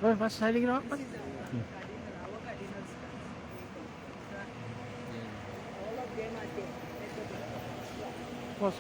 First signing out. Our cardinals. All of them are there. Was.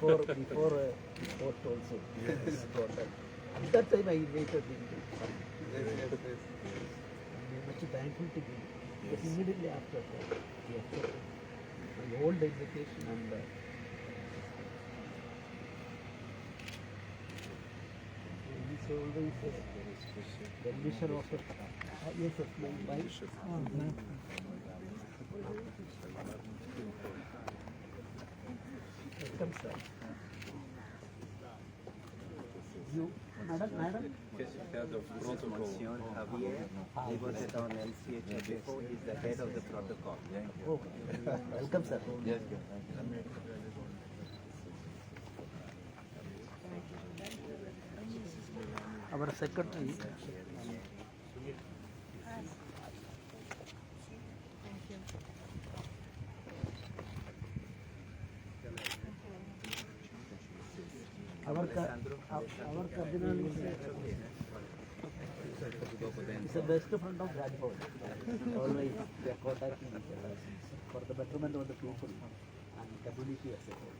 before court also. Yes. At that time I invited him to come. Yes. I'm much thankful to him. Because immediately after that, he accepted my old invitation and he's always the mission of it. Yes, of my wife. Welcome, sir. You, madam? Head of protocol. Javier, he was on LCH before, he's the head of the protocol. Oh, welcome, sir. Yes. Our secretary. Our Cardinal is the best friend of Raj Bhavan. Always they are contacting each other for the betterment of the people and community as a whole.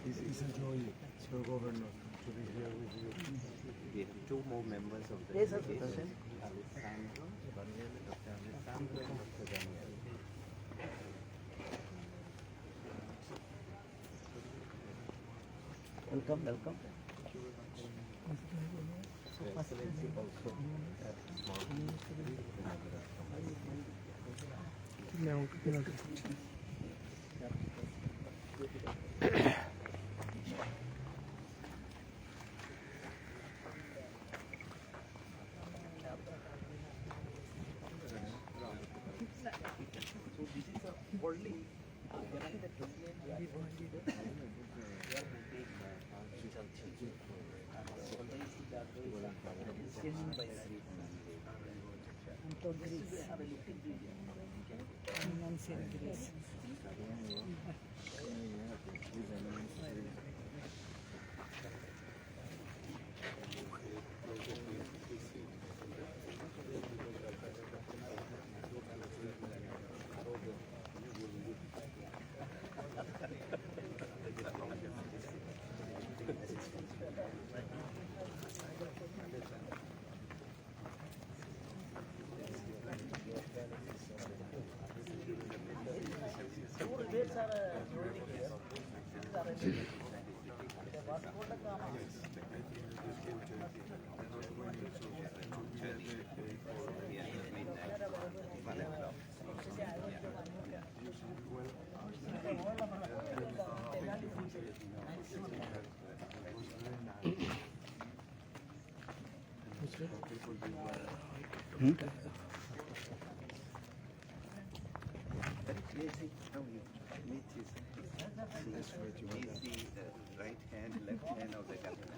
It's a joy, Sir Governor, to be here with you. We have two more members of the Yes, sir. delegation, Alessandro, Dr. Alessandro and Dr. Daniel. Welcome. Excellency also. So this is a only right hand, left hand of the Cardinal.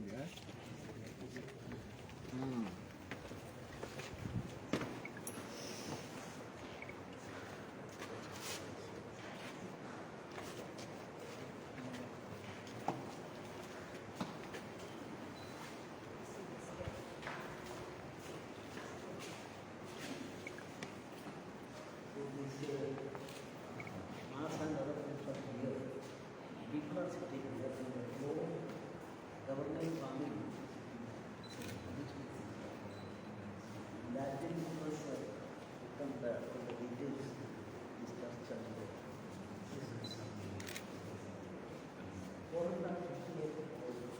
Yeah. Mass and other things are here. People are sitting here in the floor, governing farming. That thing was become the details discussed and this is 458 proposals.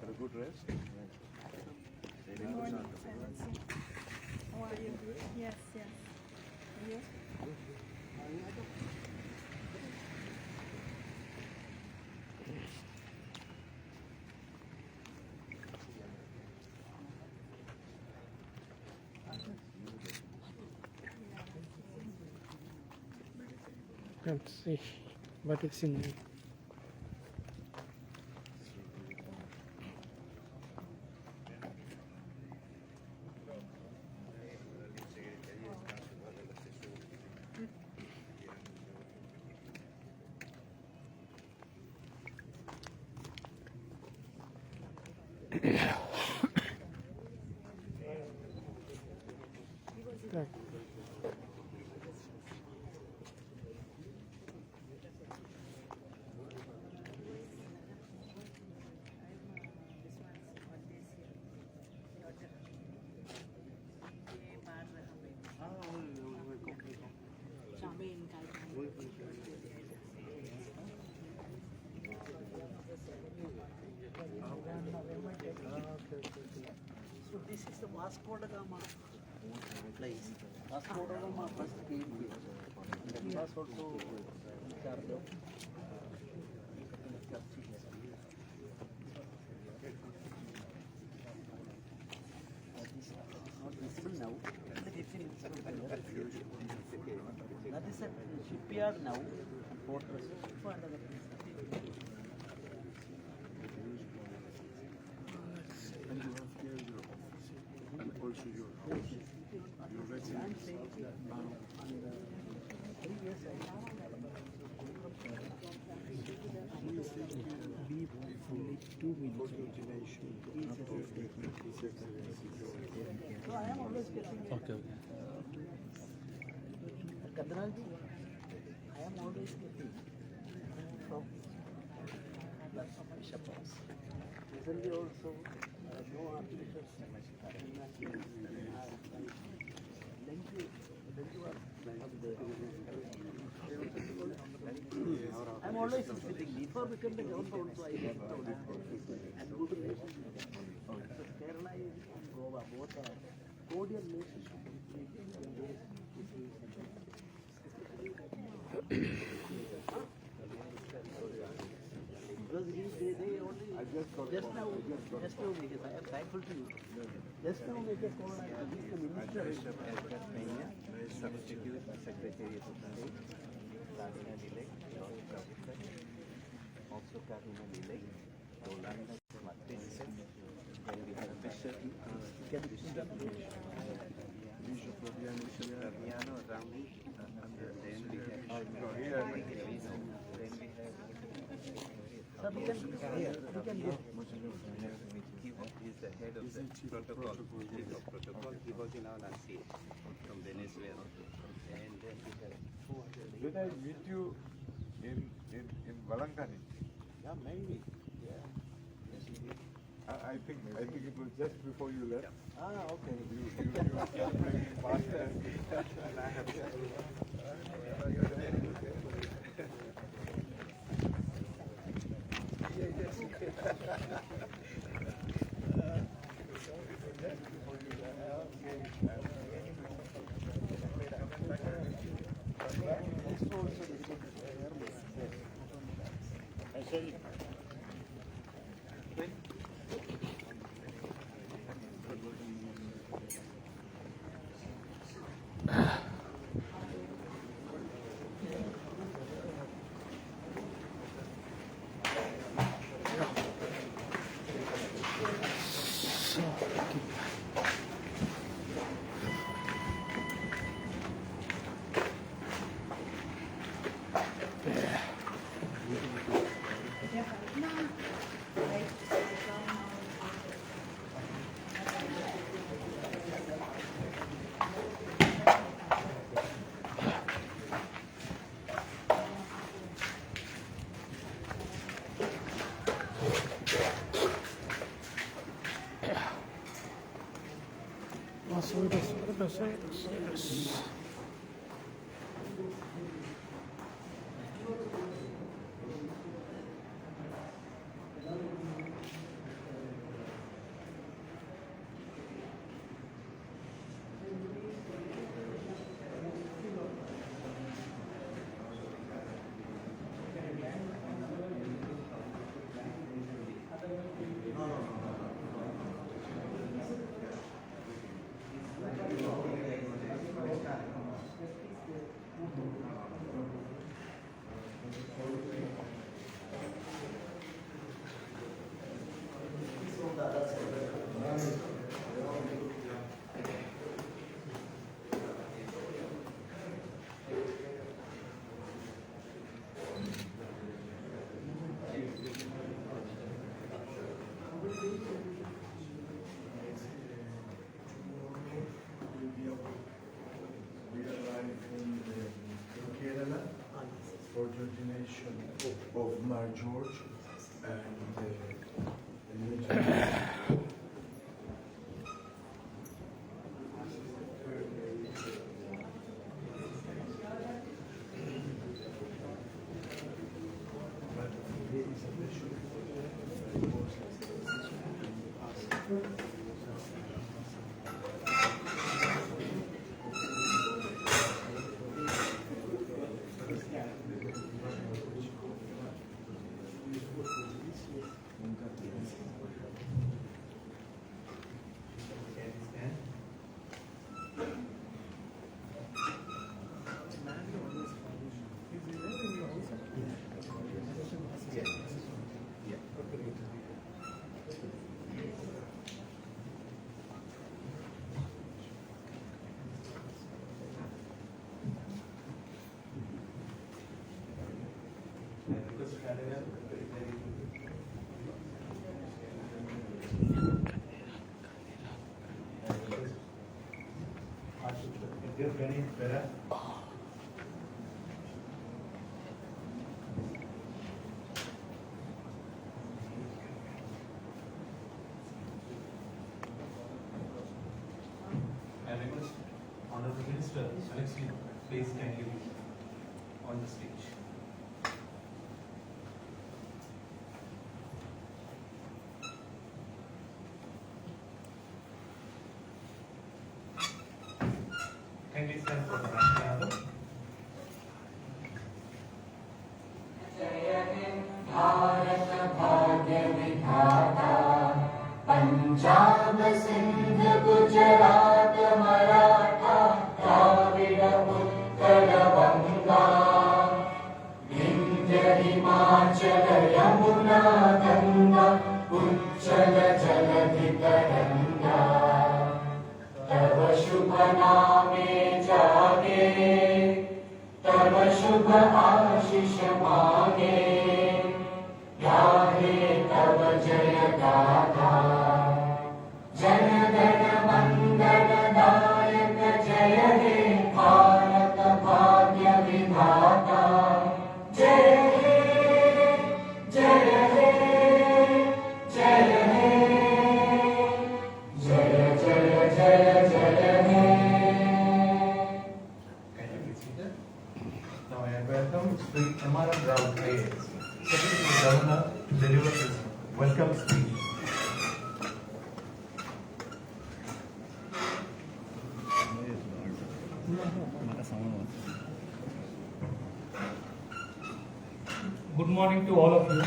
Had a good rest. Good morning, Excellency. How are you? Yes, yes. Are you? Let's see what is in it. Right. So this is the Vasco da Gama place. Vasco da Gama first came here. And he was also in charge of church here. That is not visible now. That is a shipyard now and fortress. And you have here your office and also your house, your residence. Leave only 2 minutes continuation after His Excellency. So I am always getting Okay. Cardinal, I am always getting from Bishop House. Recently also, no archbishops. I'm always visiting. Before becoming the governor also, I went out and good relationship. So Kerala and Goa both are cordial relationship. Because they only just now because I am thankful to you. Just now make a call and he's the minister. Archbishop Edgar Peña, substitute Secretary of State, Cardinal elect, Raj Bhavan, also Cardinal elect, Rolanda Martinez. Then we have Bishop Fabiano Rami, and then we have Sir, we can go. he is the head of the protocol, chief of protocol. He was in our NCA from Venezuela. And then we have two other ladies. Did I meet you in Valangani? Yeah, maybe. Yeah. Yes, you did. I think it was just before you left. Ah, okay. You kept playing faster, and I have Kerala for the ordination of Mar George and Alexi, please kindly on the stage. Kindly stand for the national anthem. Punjab Sindh Gujarat Maratha Dravid Utkal बंगा विंध्य हिमाचल यमुना गंगा उच्चल जलधि तरंगा तव शुभ नामे जागे तव शुभ आशीष मांगे गाहे तव जय गाथा जन गण मंगल दायक जय हे भारत भाग्य विधाता जय हे जय हे जय हे जय जय जय जय हे. Kindly be seated. Now I welcome Sri Amaran Rao IAS, Secretary to the Governor, to deliver his welcome speech. Good morning to all of you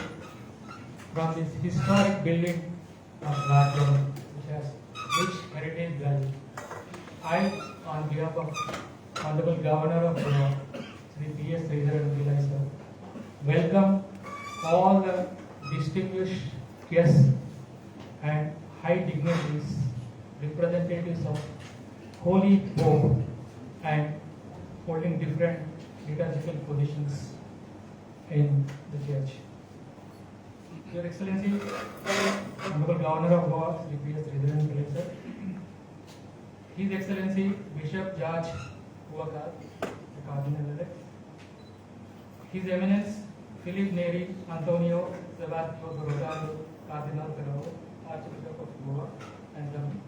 from this historic building of Raj Bhavan, which has rich heritage value. I, on behalf of Honorable Governor of Goa, Sri P.S. Sridharan, sir, welcome all the distinguished guests and high dignitaries, representatives of Holy Pope and holding different liturgical positions in the church. Your Excellency, Honorable Governor of Goa, Sri P.S. Sridharan, sir, His Excellency Bishop George Huakar, the Cardinal elect, His Eminence Philip Neri Antonio Sebastião Rosario, Cardinal Fellow, Archbishop of Goa and Germany,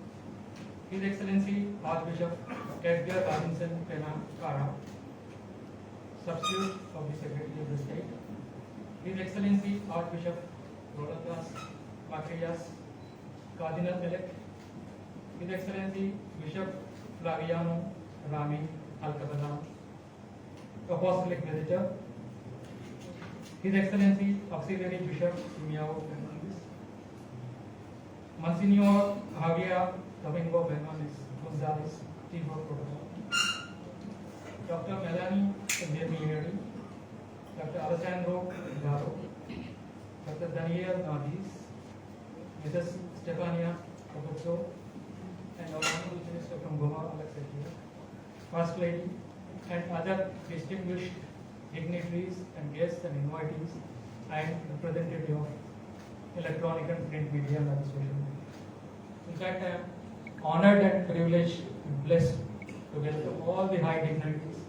His Excellency Archbishop Edgar Robinson Pena Cara, Substitute of the Secretary of the State, His Excellency Archbishop Rolandas Macarias, Cardinal elect, His Excellency Bishop Flaviano Rami Alcabala, Apostolic Visitor, His Excellency Auxiliary Bishop Miao Fernandez, Monsignor Javier Domingo Bernales Gonzalez, Chief of Protocol, Dr. Melanie Indemiri, Dr. Alessandro Garo, Dr. Daniel Nardis, Mrs. Stefania Capuzzo, and our Honorable Minister from Goa, Alex, First Lady, and other distinguished dignitaries and guests and invitees and representative of electronic and print media and other social media. In fact, I am honored and privileged and blessed to welcome all the high dignitaries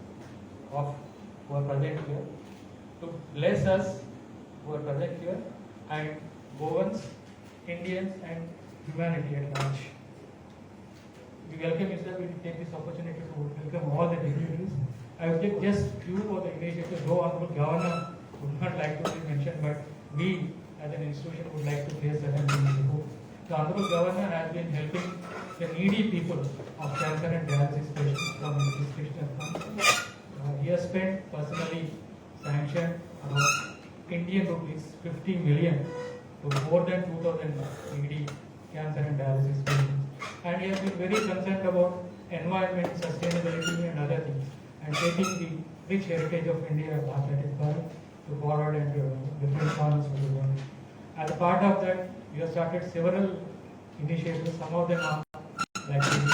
who are present here, to bless us who are present here, and Goans, Indians, and humanity at large. We welcome you, sir. We take this opportunity to welcome all the dignitaries. I will take just few of the initiatives, though Honorable Governor would not like to be mentioned, but we as an institution would like to place certain things before. The Honorable Governor has been helping the needy people of cancer and dialysis patients from his Christian funds. He has spent personally sanctioned around Indian rupees 50 million to more than 2,000 needy cancer and dialysis patients. And he has been very concerned about environment, sustainability and other things, and taking the rich heritage of India athletic to forward and different corners of the world. As a part of that, we have started several initiatives. Some of them are like these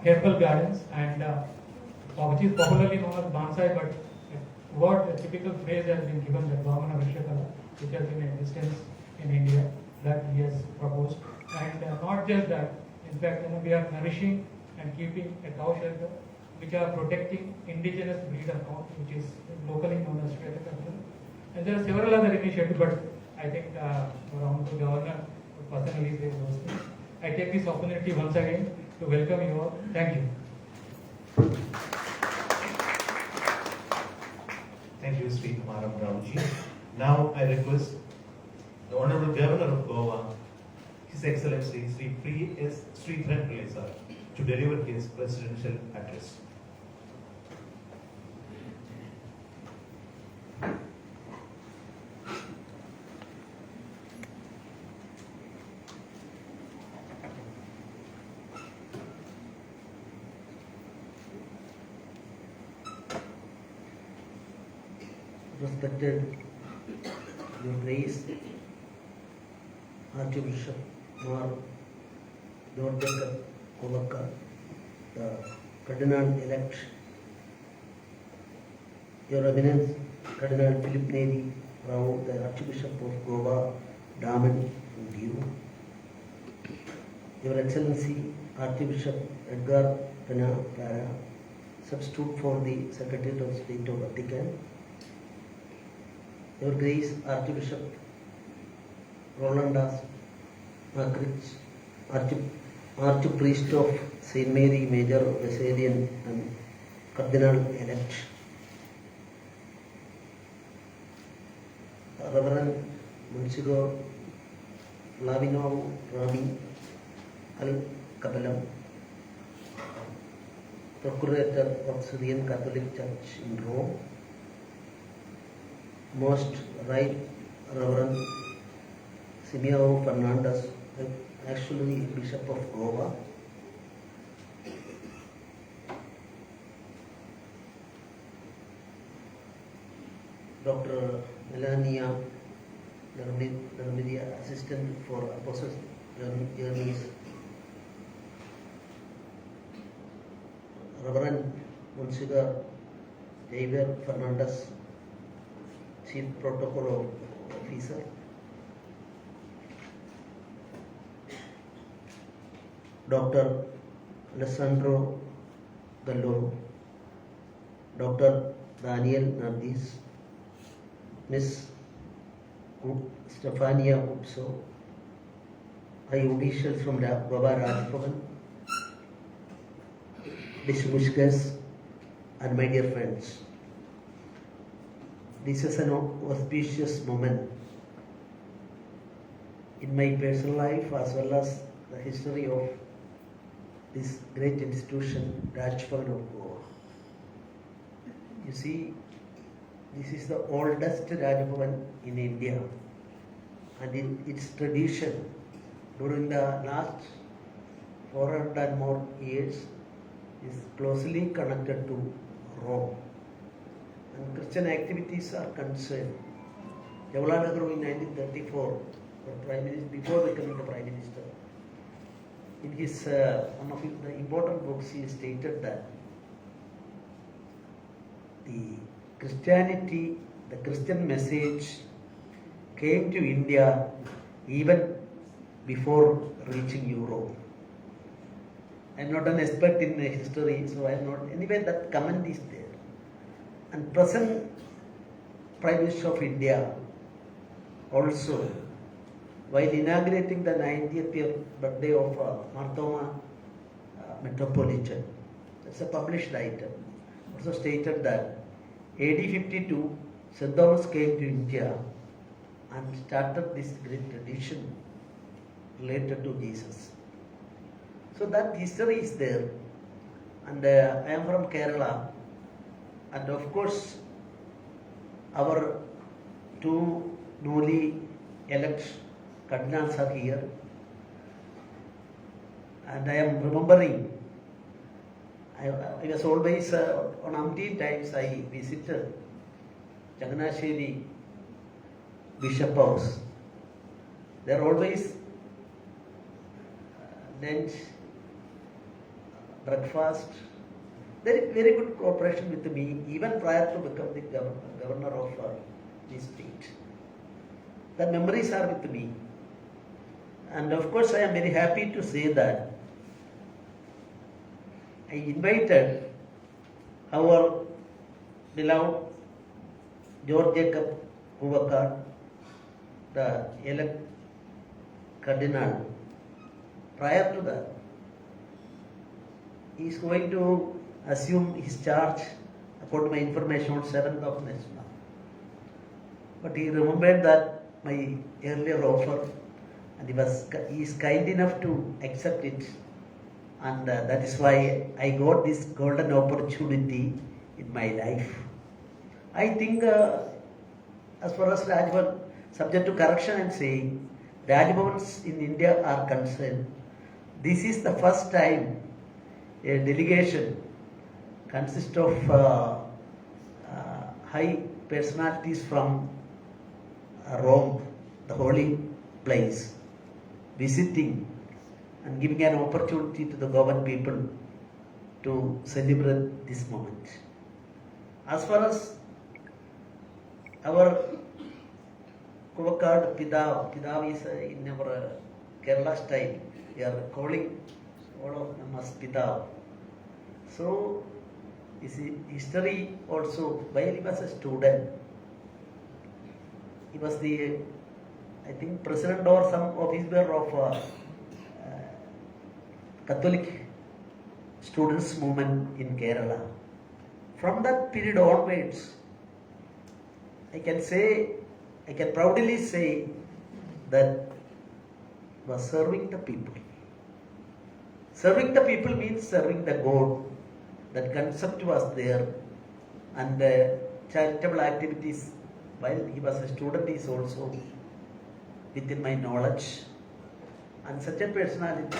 herbal gardens, and which is popularly known as bonsai, but what a typical phrase has been given, that Vamana Vishakala, which has been in existence in India, that he has proposed. And not just that, in fact, we are nourishing and keeping a cow shelter, which are protecting indigenous breed of cow, which is locally known as Shweta. And there are several other initiatives, but I think around the governor personally say those things. I take this opportunity once again to welcome you all. Thank you. Thank you, Sri Kumaram Rauji. Now I request the Honorable Governor of Goa, His Excellency Sri Cardinal sir, to deliver his presidential address. Respected Your Grace, Archbishop Mar Goemkarponn, the Cardinal-elect, Your Eminence Cardinal Philip Neri Rao, the Archbishop of Goa, Daman and you, Your Excellency Archbishop Edgar Pena Para, substitute for the Secretary of State of Vatican, Your Grace Archbishop Rolandas Makrich, Archpriest of St. Mary Major Wesleyan and Cardinal-elect, Reverend Monsignor Lavino Rami Al Kapalam, Procurator of Syrian Catholic Church in Rome, Most Right Reverend Simeon Fernandez, actually Bishop of Goa, Dr. Melania Dermidia, Assistant for Apostles Journeys, Reverend Monsignor Javier Fernandez, Chief Protocol Officer, Dr. Alessandro Gallo, Dr. Daniel Nardis, Ms. Stefania Upso, high officials from Goa Raj Bhavan, distinguished guests, and my dear friends. This is an auspicious moment in my personal life as well as the history of this great institution, Raj Bhavan of Goa. You see, this is the oldest Raj Bhavan in India, and in its tradition during the last 400 and more years is closely connected to Rome. And Christian activities are concerned. Jawaharlal Nehru in 1934, the Prime Minister, before becoming the Prime Minister, in his one of the important books, he stated that the Christianity, the Christian message came to India even before reaching Europe. I am not an expert in history, so I am not. Anyway, that comment is there. And present Prime Minister of India also, while inaugurating the 90th birthday of Marthoma Metropolitan, that's a published item, also stated that AD 52, St. Thomas came to India and started this great tradition related to Jesus. So that history is there. And I am from Kerala, and of course our two newly elected cardinals are here, and I am remembering, I was always on umpteen times I visited Changanasheri Bishop House. There are always lunch, breakfast, very good cooperation with me, even prior to becoming the governor of this state. The memories are with me. And of course, I am very happy to say that I invited our beloved George Jacob Goemkarponn, the elect Cardinal. Prior to that, he is going to assume his charge, according to my information, on 7th of next month. But he remembered that my earlier offer, and he is kind enough to accept it, and that is why I got this golden opportunity in my life. I think as far as Raj Bhavan, subject to correction, I am saying, Raj Bhavans in India are concerned, this is the first time a delegation consists of high personalities from Rome, the holy place, visiting and giving an opportunity to the Goan people to celebrate this moment. As far as our Kovakad Pidav is in our Kerala style, we are calling all of them as Pidav. So, his history also, while he was a student, he was the, I think, president or some officer of Catholic students movement in Kerala. From that period onwards, I can proudly say that was serving the people. Serving the people means serving the God. That concept was there, and charitable activities while he was a student is also within my knowledge, and such a personality.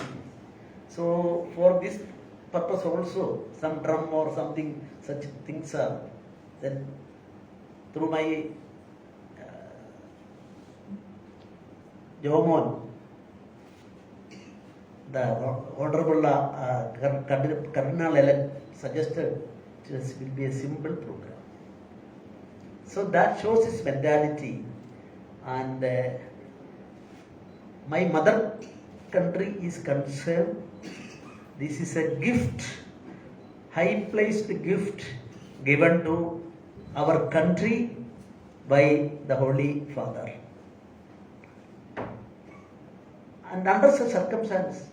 So for this purpose also, some drum or something, such things are then through my Jomon, the Honorable Cardinal elect suggested this will be a simple program. So that shows his mentality, and my mother country is concerned. This is a gift, high placed gift given to our country by the Holy Father. And under such circumstances,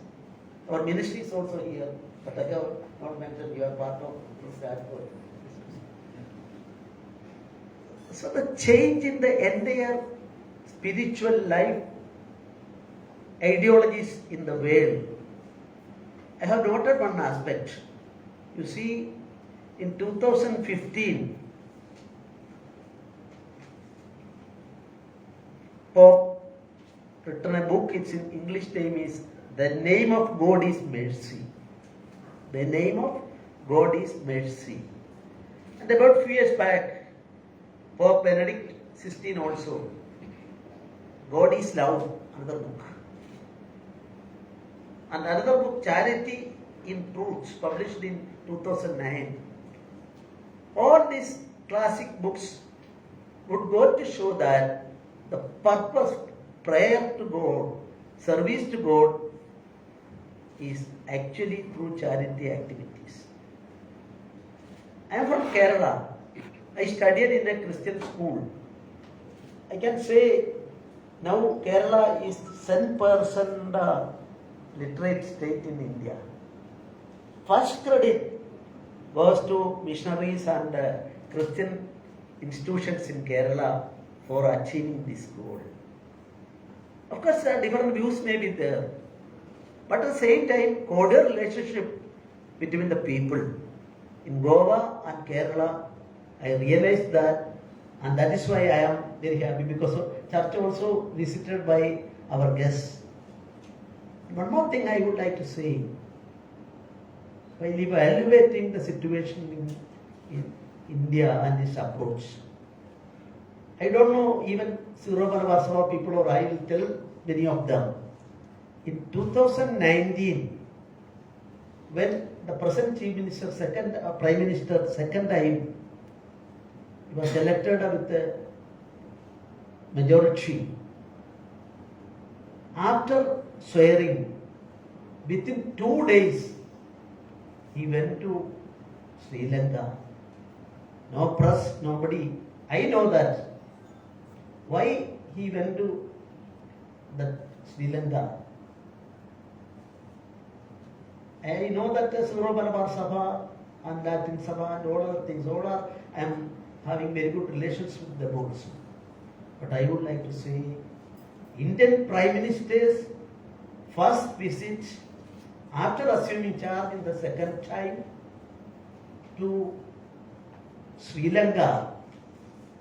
our ministry is also here, but I have not mentioned you are part of this effort. So the change in the entire spiritual life, ideologies in the world, I have noted one aspect. You see, in 2015, Pope written a book, its English name is The Name of God is Mercy. The name of God is mercy. And about a few years back, Pope Benedict XVI also, God is Love, another book. And another book, Charity in Truths, published in 2009. All these classic books would go to show that the purpose, prayer to God, service to God, is actually through charity activities. I am from Kerala. I studied in a Christian school. I can say now Kerala is 10% literate state in India. First credit goes to missionaries and Christian institutions in Kerala for achieving this goal. Of course, different views may be there, but at the same time, cordial relationship between the people. In Goa and Kerala, I realized that, and that is why I am very happy, because church also visited by our guests. One more thing I would like to say, while evaluating the situation in India and its approach, I don't know even Ceremonial people, or I will tell many of them. In 2019, when the present Chief Minister, Prime Minister, second time, he was elected with a majority. After swearing, within 2 days, he went to Sri Lanka. No press, nobody. I know that. Why he went to the Sri Lanka? I know that Surabha Sabha and Latin Sabha and all other things. All are, I am having very good relations with them also. But I would like to say, Indian Prime Minister's first visit after assuming charge in the second time to Sri Lanka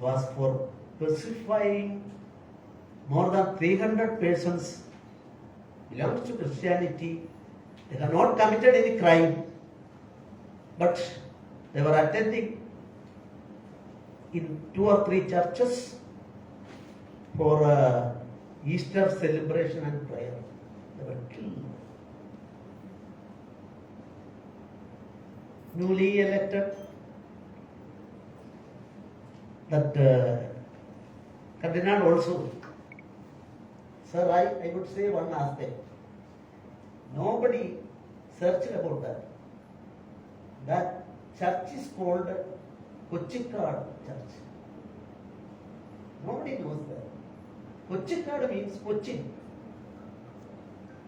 was for pacifying more than 300 persons belongs to Christianity. They have not committed any crime, but they were attending in 2 or 3 churches for Easter celebration and prayer. They were killed. Newly elected, that Cardinal also. Sir, I would say one aspect. Nobody searched about that. That church is called Kochikad Church. Nobody knows that. Kochikad means Cochin.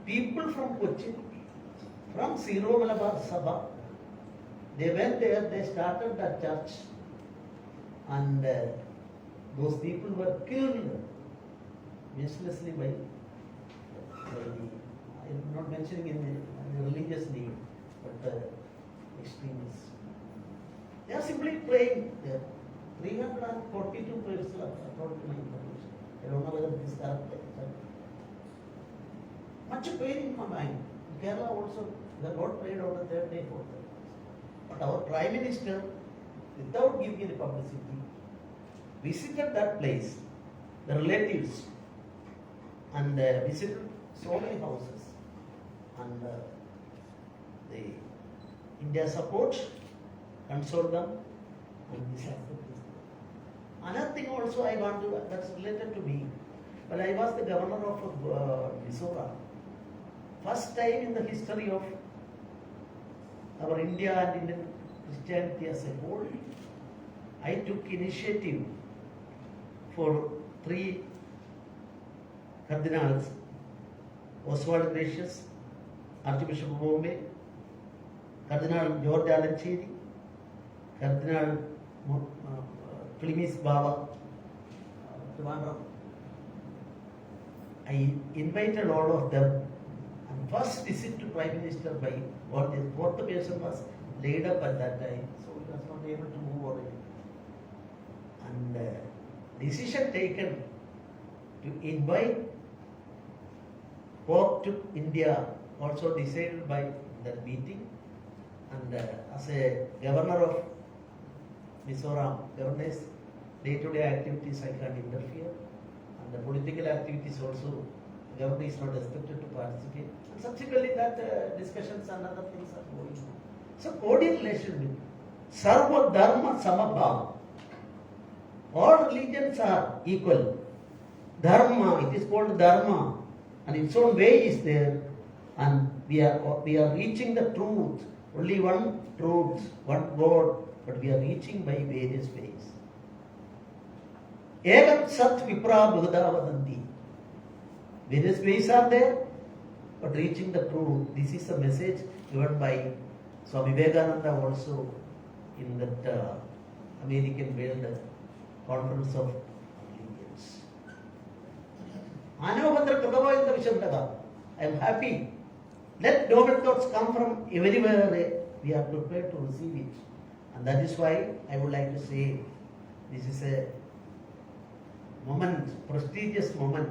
People from Cochin, from Siro Malabar Sabha, they went there, they started that church, and those people were killed uselessly by I'm not mentioning in the religious name, but extremists. They are simply playing there. 342 persons according to my information. I don't know whether this is correct. Much pain in my mind. In Kerala also, the Lord prayed on the third day, fourth day. But our Prime Minister, without giving any publicity, visited that place, the relatives, and visited so many houses. And the India support, console them, and this happened. Another thing also I want to, that's related to me. When I was the governor of Mysore, first time in the history of our India and Indian Christianity as a whole, I took initiative for 3 cardinals, Oswald Gracious, Archbishop of Bombay, Cardinal George Alancheri, Cardinal Klimis Baba, I invited all of them, and first visit to Prime Minister by all this. 4th person was laid up at that time, so he was not able to move already. And decision taken to invite Pope to India, also decided by that meeting. And as a governor of Mizoram, governor's day-to-day activities I can't interfere, and the political activities also, the governor is not expected to participate. And subsequently that discussions and other things are going on. So cordial relation with Sarva Dharma Samabhava. All religions are equal. Dharma, it is called Dharma, and its own way is there, and we are reaching the truth. Only one truth, one God, but we are reaching by various ways. Ekam Sat Vipra Bhagada Vadanti. Various ways are there, but reaching the truth. This is a message given by Swami Vivekananda also in that American World Conference of Religions. Anavandra Kadava in the Vishamtaka. I am happy. Let noble thoughts come from everywhere. We are prepared to receive it. And that is why I would like to say this is a moment, prestigious moment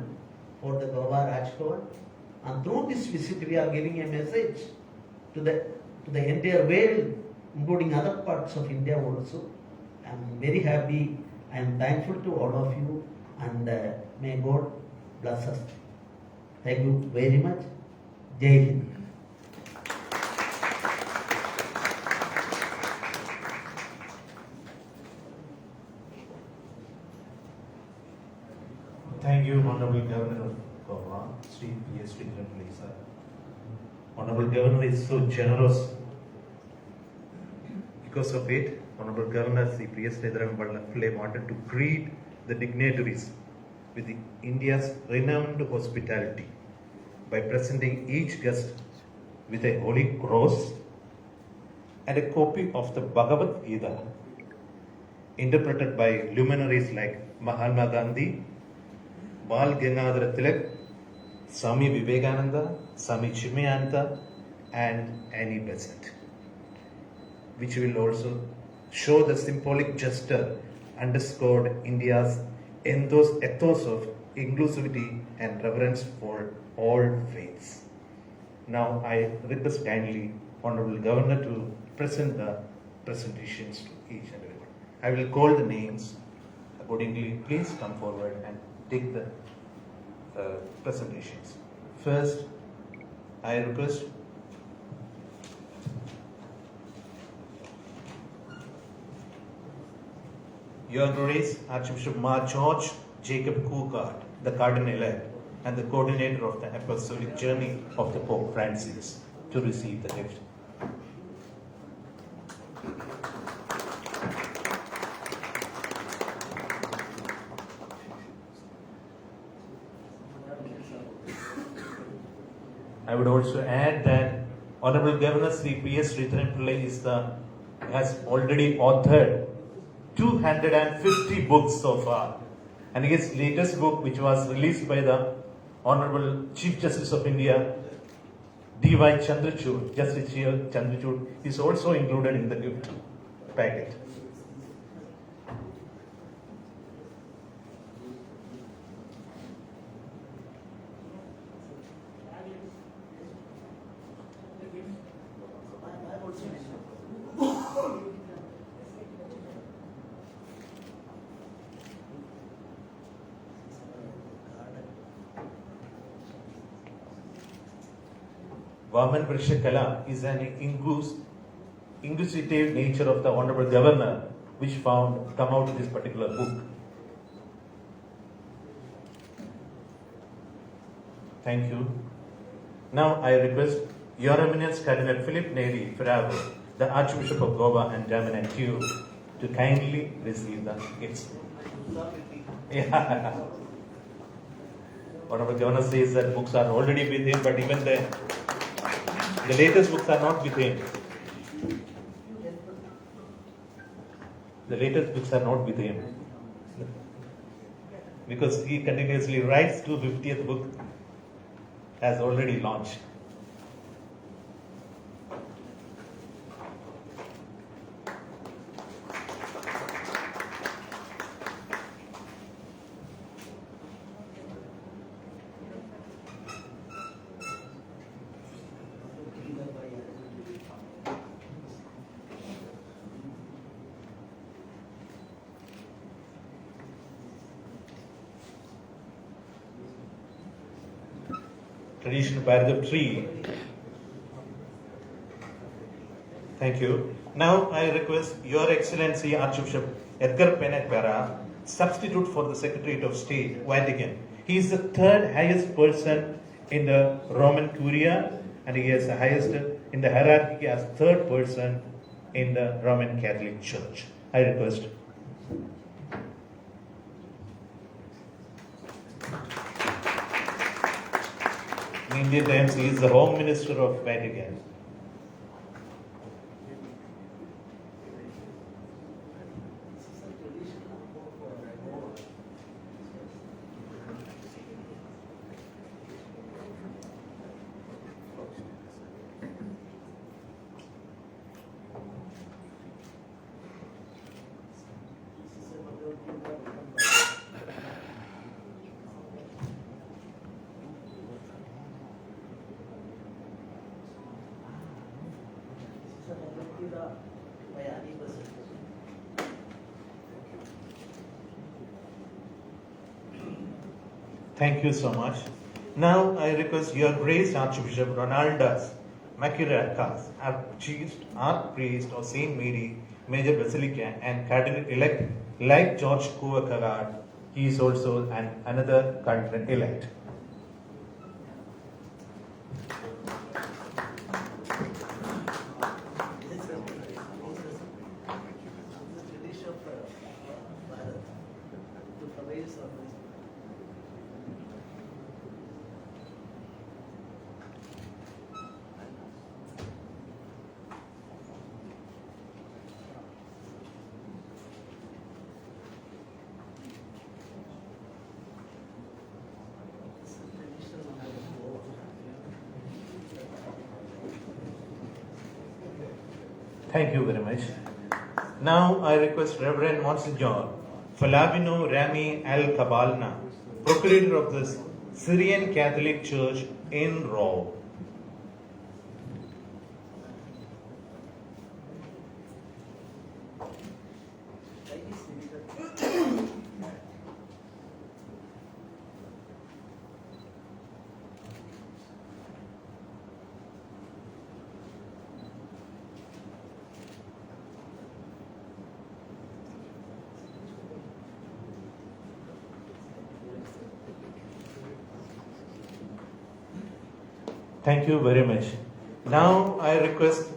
for the Goa Raj Bhavan. And through this visit we are giving a message to the entire world, including other parts of India also. I am very happy. I am thankful to all of you, and may God bless us. Thank you very much. Jai Hind. Thank you, Honorable Governor of Goa, Sri P.S. Sridharan sir. Honorable Governor is so generous. Because of it, Honorable Governor Sri P.S. Sridharan wanted to greet the dignitaries with India's renowned hospitality by presenting each guest with a holy cross and a copy of the Bhagavad Gita, interpreted by luminaries like Mahatma Gandhi, Bal Gangadhar Tilak, Swami Vivekananda, Swami Chimayananda, and Annie Besant, which will also show the symbolic gesture underscored India's ethos of inclusivity and reverence for all faiths. Now I request kindly Honorable Governor to present the presentations to each and everyone. I will call the names accordingly. Please come forward and take the presentations. First, I request Your Grace Archbishop Mar George Jacob Cougard, the Cardinal and the coordinator of the Apostolic Journey of the Pope Francis, to receive the gift. I would also add that Honorable Governor Sri P.S. Sridharan Pillai has already authored 250 books so far. And his latest book, which was released by the Honorable Chief Justice of India, D.Y. Chandrachud, Justice Chandrachud, is also included in the gift packet. Vaman Vrishakala is an inquisitive nature of the Honorable Governor, which come out in this particular book. Thank you. Now I request Your Eminence Cardinal Philip Neri Ferraro, the Archbishop of Goa and Daman and Tube, to kindly receive the gifts. Yeah. Honorable Governor says that books are already with him, but even the latest books are not with him. The latest books are not with him. Because he continuously writes 250th book has already launched. Traditional Bharat tree. Thank you. Now I request Your Excellency Archbishop Edgar Pennet-Pera, substitute for the Secretariat of State, Vatican. He is the third highest person in the Roman Curia, and he is the highest in the hierarchy as third person in the Roman Catholic Church. I request. In Indian times, he is the Home Minister of Vatican. Thank you so much. Now I request Your Grace Archbishop Ronaldus Macurakas, Archpriest of St. Mary Major Basilica and Cardinal-elect like George Cougard. He is also another Cardinal-elect. Thank you very much. Now I request Reverend Monsignor Falavino Rami Al Kabalna, Procurator of the Syrian Catholic Church in Rome. Thank you very much. Now I request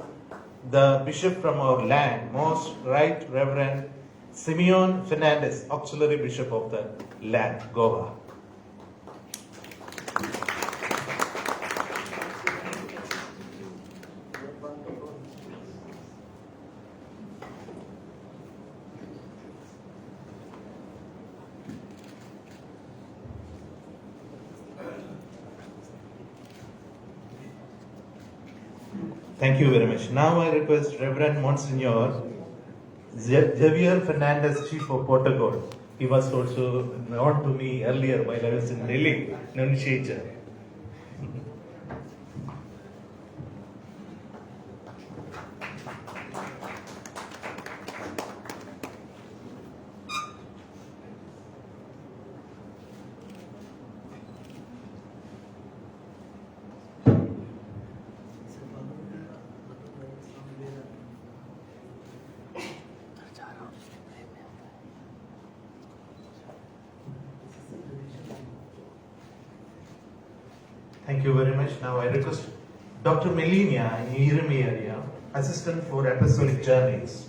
the Bishop from our land, Most Right Reverend Simeon Fernandez, Auxiliary Bishop of the land, Goa. Thank you very much. Now I request Reverend Monsignor Javier Fernandez, Chief of Portugal. He was also known to me earlier while I was in Delhi, Nunciature. Thank you very much. Now I request Dr. Melina Irimiaria, Assistant for Apostolic Journeys.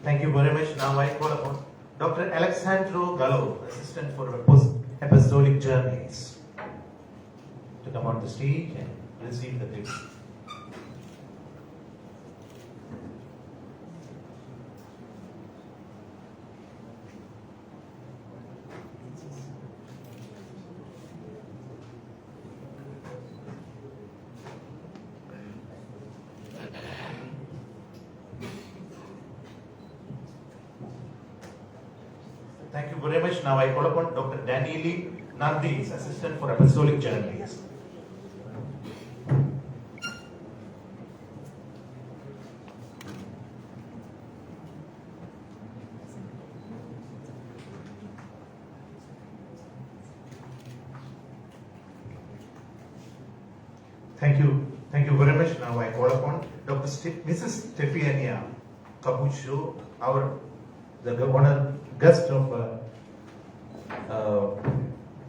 Thank you very much. Now I call upon Dr. Alexandro Gallo, Assistant for Apostolic Journeys, to come on the stage and receive the gift. Thank you very much. Now I call upon Dr. Daniele Nardis, Assistant for Apostolic Journeys. Thank you. Thank you very much. Now I call upon Dr. Mrs. Stefania Capuccio, the governor guest of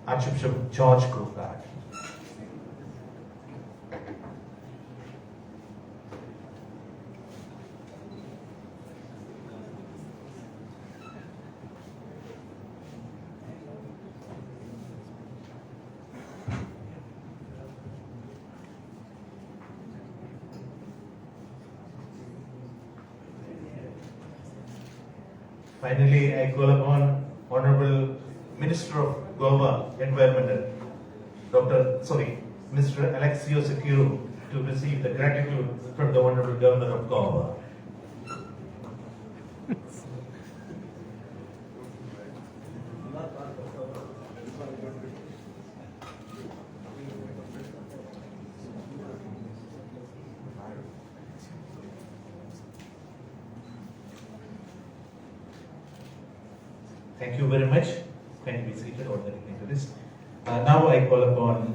Archbishop George Cougard. Finally, I call upon Honorable Minister of Goa Environment, Mr. Alexio Securo, to receive the gratitude from the Honorable Governor of Goa. Thank you very much. Can you be seated or anything to this? Now I call upon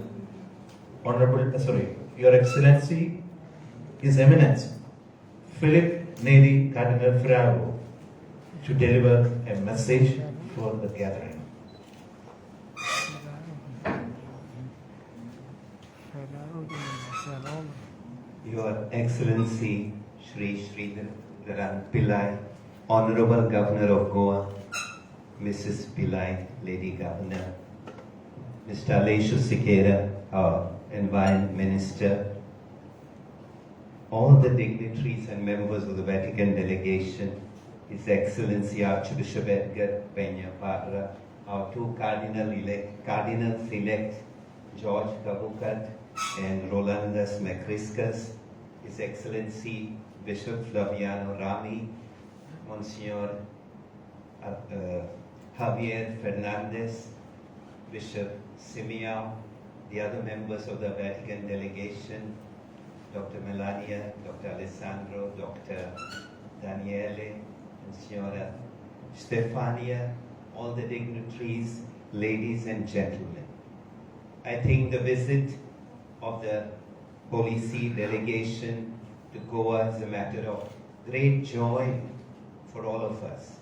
Your Excellency, His Eminence, Philip Neri Cardinal Fravo, to deliver a message for the gathering. Your Excellency, Shri Sridharan Pillai, Honorable Governor of Goa, Mrs. Pillai, Lady Governor, Mr. Aleshu Sikera, our Environment Minister, all the dignitaries and members of the Vatican delegation, His Excellency Archbishop Edgar Peña Parra, our two cardinals elect, George Kabukat and Rolandas Macriscas, His Excellency Bishop Flaviano Rami, Monsignor Javier Fernandez, Bishop Simeão, the other members of the Vatican delegation, Dr. Melania, Dr. Alessandro, Dr. Daniele, and Signora Stefania, all the dignitaries, ladies and gentlemen. I think the visit of the Holy See delegation to Goa is a matter of great joy for all of us.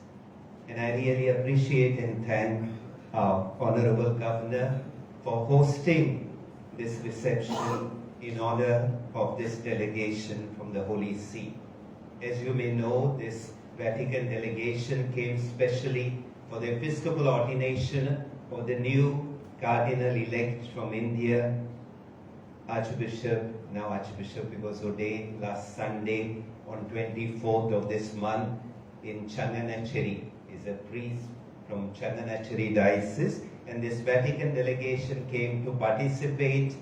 And I really appreciate and thank our Honorable Governor for hosting this reception in honor of this delegation from the Holy See. As you may know, this Vatican delegation came specially for the Episcopal ordination of the new Cardinal-elect from India, Archbishop, now Archbishop, he was ordained last Sunday on 24th of this month in Changanacheri. He's a priest from Changanacheri Diocese, and this Vatican delegation came to participate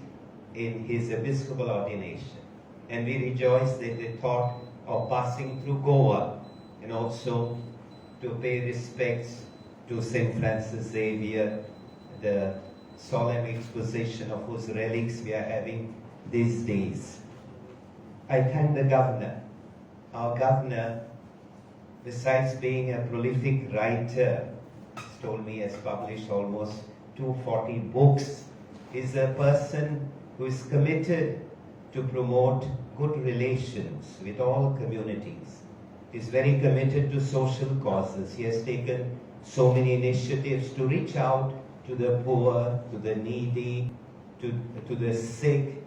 in his Episcopal ordination. And we rejoice that they thought of passing through Goa and also to pay respects to St. Francis Xavier, the solemn exposition of whose relics we are having these days. I thank the governor. Our governor, besides being a prolific writer, he's told me has published almost 240 books, is a person who is committed to promote good relations with all communities. He's very committed to social causes. He has taken so many initiatives to reach out to the poor, to the needy, to the sick.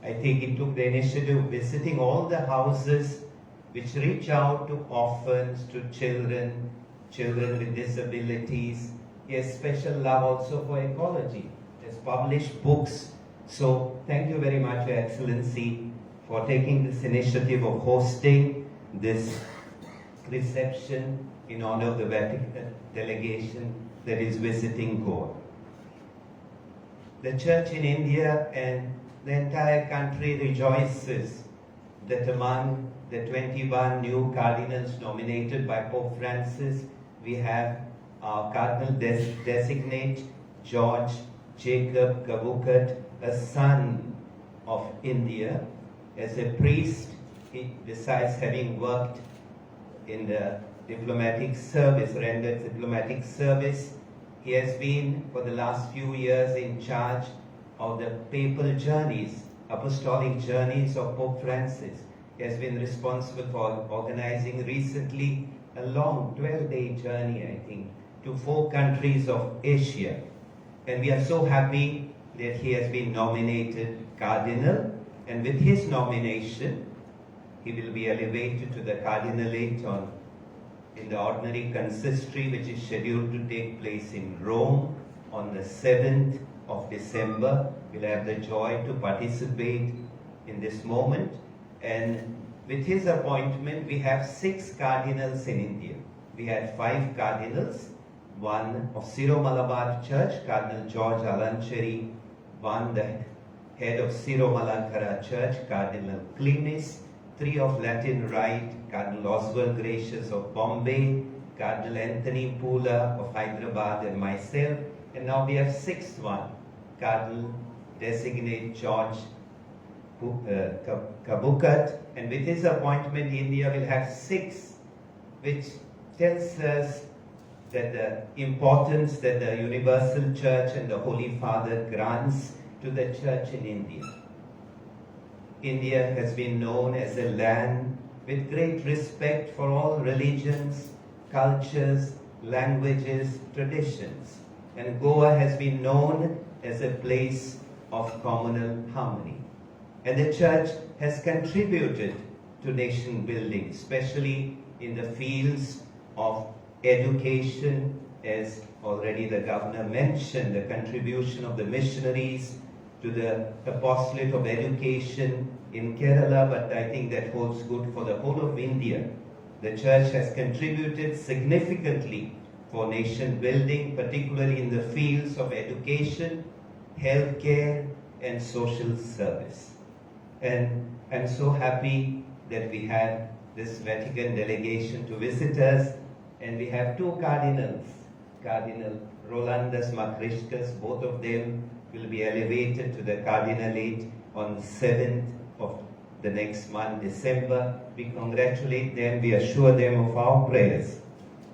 I think he took the initiative of visiting all the houses which reach out to orphans, to children with disabilities. He has special love also for ecology. He has published books. So thank you very much, Your Excellency, for taking this initiative of hosting this reception in honor of the Vatican delegation that is visiting Goa. The Church in India and the entire country rejoices that among the 21 new cardinals nominated by Pope Francis, we have our Cardinal designate George Jacob Kabukat, a son of India. As a priest, he, besides having worked in the diplomatic service, rendered diplomatic service, he has been for the last few years in charge of the papal journeys, apostolic journeys of Pope Francis. He has been responsible for organizing recently a long 12-day journey, I think, to 4 countries of Asia. And we are so happy that he has been nominated Cardinal, and with his nomination, he will be elevated to the Cardinalate in the ordinary consistory, which is scheduled to take place in Rome on the 7th of December. We'll have the joy to participate in this moment. And with his appointment, we have 6 cardinals in India. We had 5 cardinals, one of Syro-Malabar Church, Cardinal George Alancheri, one the head of Syro-Malankara Church, Cardinal Klinis, 3 of Latin Rite, Cardinal Oswald Gracious of Bombay, Cardinal Anthony Pula of Hyderabad, and myself. And now we have 6th one, Cardinal designate George Kabukat. And with his appointment, India will have 6, which tells us that the importance that the Universal Church and the Holy Father grants to the Church in India. India has been known as a land with great respect for all religions, cultures, languages, traditions. And Goa has been known as a place of communal harmony. And the Church has contributed to nation building, especially in the fields of education as already the governor mentioned, the contribution of the missionaries to the apostolate of education in Kerala, but I think that holds good for the whole of India. The church has contributed significantly for nation building, particularly in the fields of education, healthcare, and social service. And I'm so happy that we had this Vatican delegation to visit us, and we have two cardinals, Cardinal Rolandas Makriskas, both of them will be elevated to the cardinalate on 7th of the next month, December. We congratulate them, we assure them of our prayers.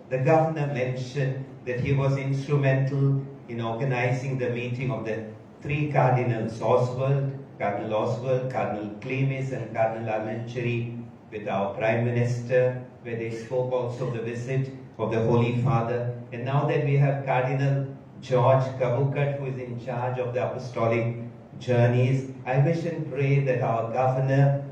The governor mentioned that he was instrumental in organizing the meeting of the three cardinals, Cardinal Oswald, Cardinal Clemis, and Cardinal Alancheri, with our Prime Minister, where they spoke also of the visit of the Holy Father. And now that we have Cardinal George Kabukat, who is in charge of the apostolic journeys, I wish and pray that our governor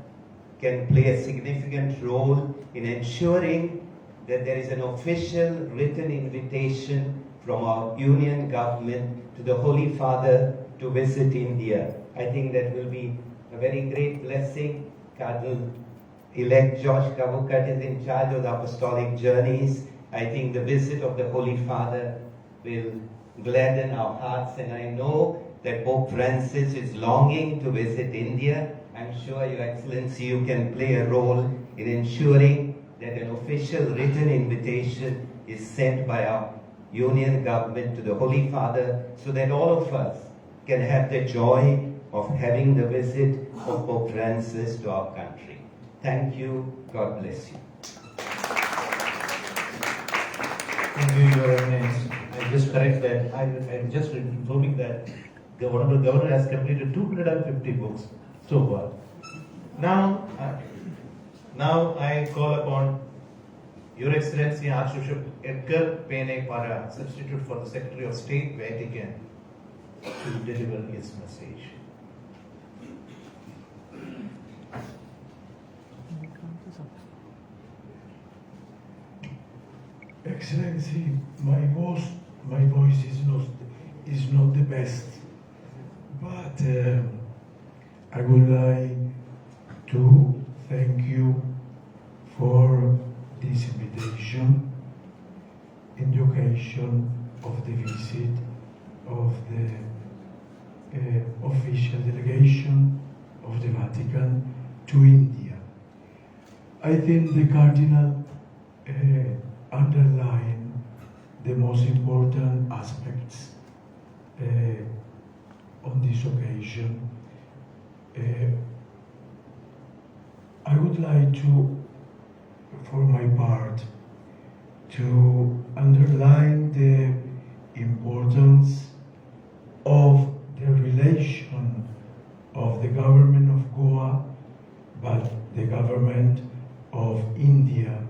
can play a significant role in ensuring that there is an official written invitation from our union government to the Holy Father to visit India. I think that will be a very great blessing. Cardinal-elect George Kabukat is in charge of the apostolic journeys. I think the visit of the Holy Father will gladden our hearts, and I know that Pope Francis is longing to visit India. I'm sure Your Excellency, you can play a role in ensuring that an official written invitation is sent by our union government to the Holy Father, so that all of us can have the joy of having the visit of Pope Francis to our country. Thank you. God bless you. Thank you, Your Eminence. I just correct that. I'm just informing that the Honorable Governor has completed 250 books so far. Now I call upon Your Excellency Archbishop Edgar Pene Para, substitute for the Secretary of State, Vatican, to deliver his message. Excellency, my voice is not the best, but I would like to thank you for this invitation in the occasion of the visit of the official delegation of the Vatican to India. I think the Cardinal underline the most important aspects on this occasion. I would like to, for my part, to underline the importance of the relation of the government of Goa, but the government of India,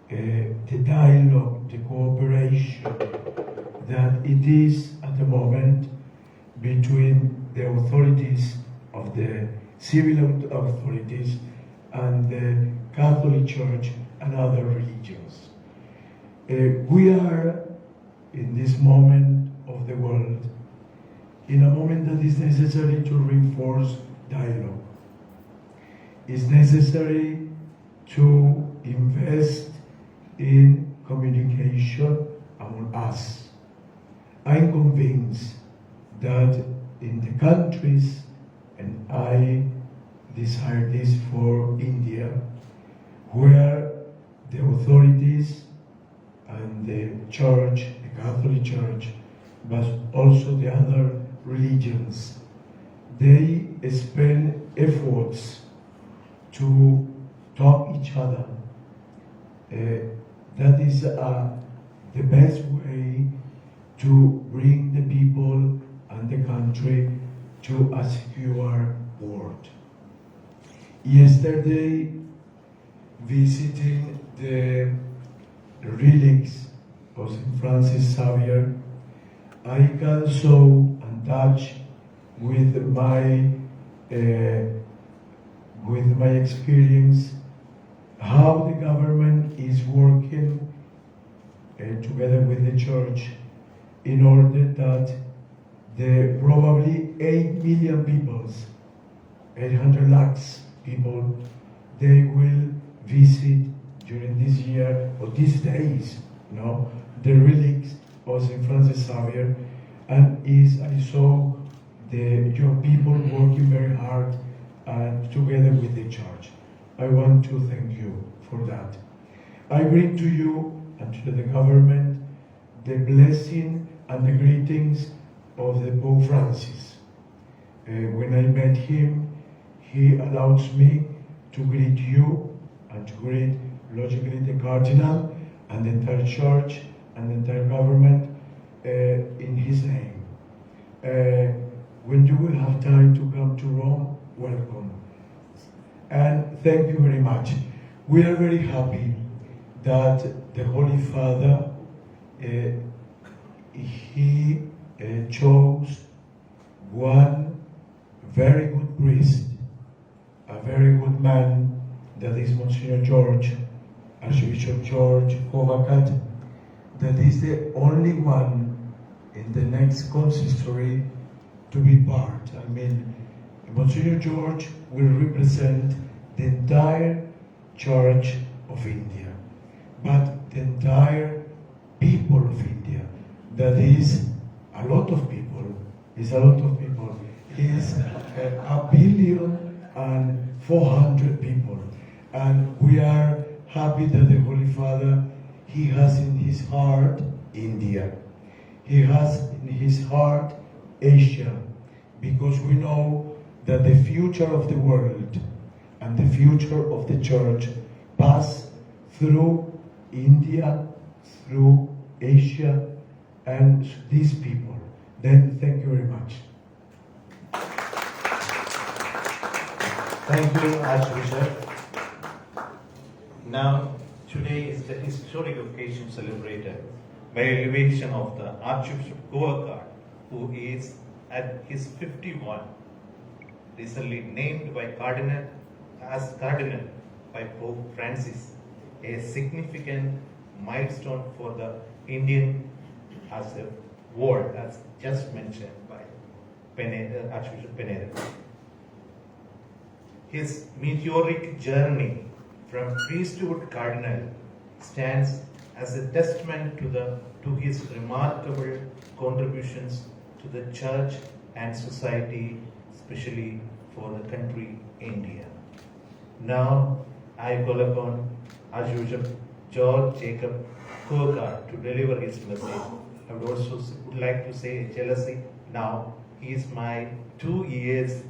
the dialogue, the cooperation that it is at the moment between the authorities of the civil authorities and the Catholic Church and other religions. We are in this moment of the world, in a moment that is necessary to reinforce dialogue. It's necessary to invest in communication among us. I'm convinced that in the countries, and I desire this for India, where the authorities and the church, the Catholic Church, but also the other religions, they spend efforts to talk each other. That is the best way to bring the people and the country to a secure world. Yesterday, visiting the relics of St. Francis Xavier, I can show and touch with my experience how the government is working together with the church, in order that the probably 8 million people, 800 lakhs people, they will visit during this year or these days, the relics of St. Francis Xavier, and I saw the young people working very hard and together with the church. I want to thank you for that. I bring to you and to the government the blessing and the greetings of the Pope Francis. When I met him, he allows me to greet you and to greet logically the Cardinal and the entire church and the entire government in his name. When you will have time to come to Rome, welcome. And thank you very much. We are very happy that the Holy Father, he chose one very good priest, a very good man, that is Monsignor George, Archbishop George Kovakat, that is the only one in the next consistory to be part. I mean, Monsignor George will represent the entire Church of India, but the entire people of India. That is a lot of people. Is a lot of people. Is 1,400,000,000 people, and we are happy that the Holy Father, he has in his heart India. He has in his heart Asia, because we know that the future of the world and the future of the church pass through India, through Asia, and these people. Then thank you very much. Thank you, Archbishop. Now, today is the historic occasion celebrated by elevation of the Archbishop Goa, who is at his 51, recently named by Cardinal as Cardinal by Pope Francis, a significant milestone for the Indian as a world, as just mentioned by Archbishop Peneda. His meteoric journey from priesthood cardinal stands as a testament to his remarkable contributions to the church and society, especially for the country India. Now I call upon Archbishop George Jacob Kokar to deliver his message. I would also like to say jealousy. Now he is my 2 years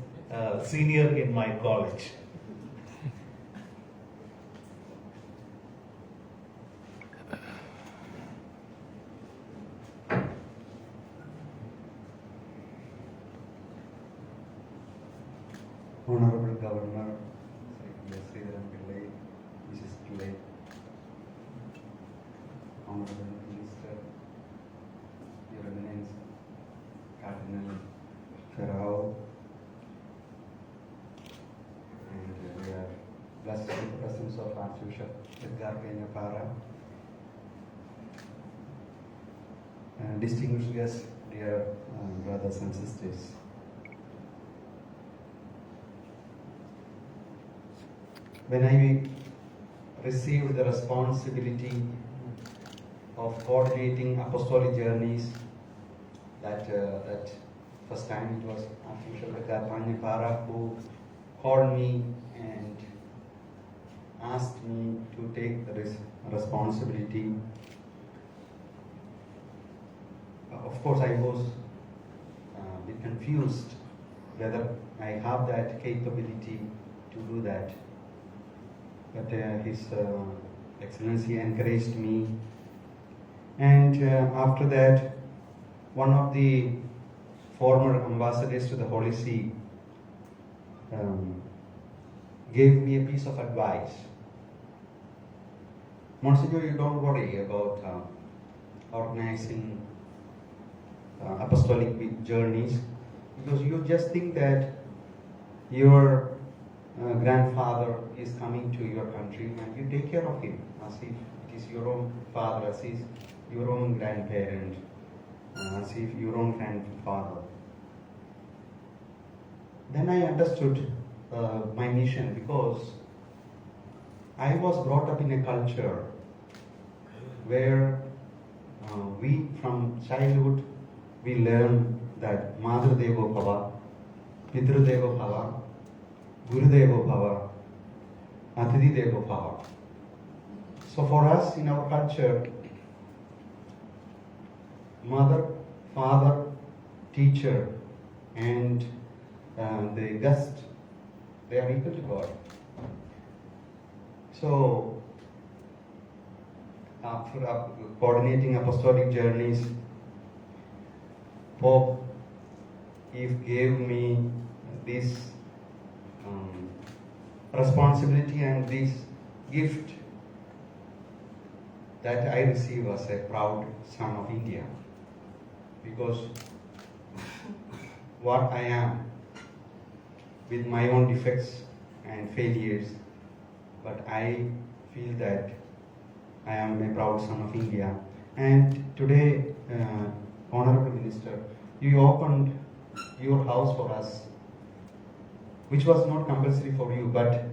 senior in my college. Honorable Governor, Mrs. Pillai, Honorable Minister, Your Eminence, Cardinal Ferrao, and we are blessed with the presence of Archbishop Goemkarponn, and distinguished guests, dear brothers and sisters. When I received the responsibility of coordinating apostolic journeys, that first time it was Archbishop Goemkarponn who called me and asked me to take this responsibility. Of course, I was a bit confused whether I have that capability to do that. But His Excellency encouraged me, and after that, one of the former ambassadors to the Holy See gave me a piece of advice. Monsignor, you don't worry about organizing apostolic journeys, because you just think that your grandfather is coming to your country and you take care of him as if it is your own father, as your own grandparent, as if your own grandfather. Then I understood my mission, because I was brought up in a culture where we from childhood we learn that Madhur Devo Bhava, Pitru Devo Bhava, Guru Devo Bhava, Athithi Devo Bhava. So for us in our culture, mother, father, teacher, and the guest, they are equal to God. So after coordinating apostolic journeys, Pope gave me this responsibility and this gift that I receive as a proud son of India, because what I am, with my own defects and failures, but I feel that I am a proud son of India. And today, Honorable Minister, you opened your house for us, which was not compulsory for you, but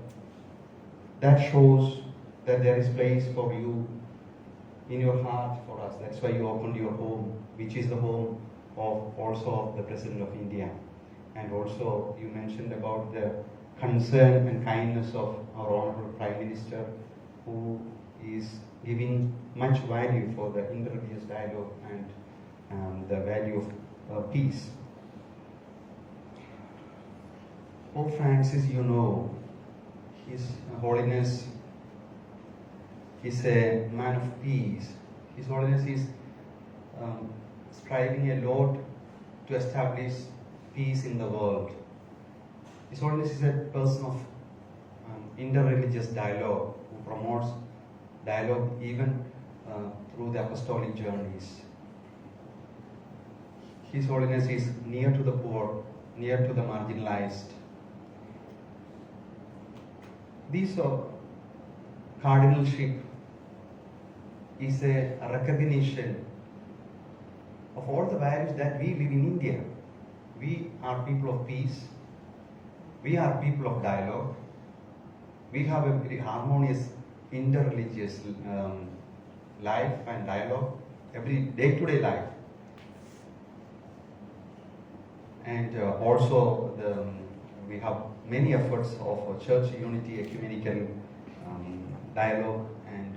that shows that there is place for you in your heart for us. That's why you opened your home, which is the home of also of the President of India. And also you mentioned about the concern and kindness of our Honorable Prime Minister, who is giving much value for the interreligious dialogue and the value of peace. Pope Francis, you know, His Holiness is a man of peace. His Holiness is striving a lot to establish peace in the world. His Holiness is a person of interreligious dialogue, who promotes dialogue even through the apostolic journeys. His Holiness is near to the poor, near to the marginalized. This cardinalship is a recognition of all the values that we live in India. We are people of peace. We are people of dialogue. We have a very harmonious interreligious life and dialogue, every day-to-day life. And also we have many efforts of church unity, ecumenical dialogue, and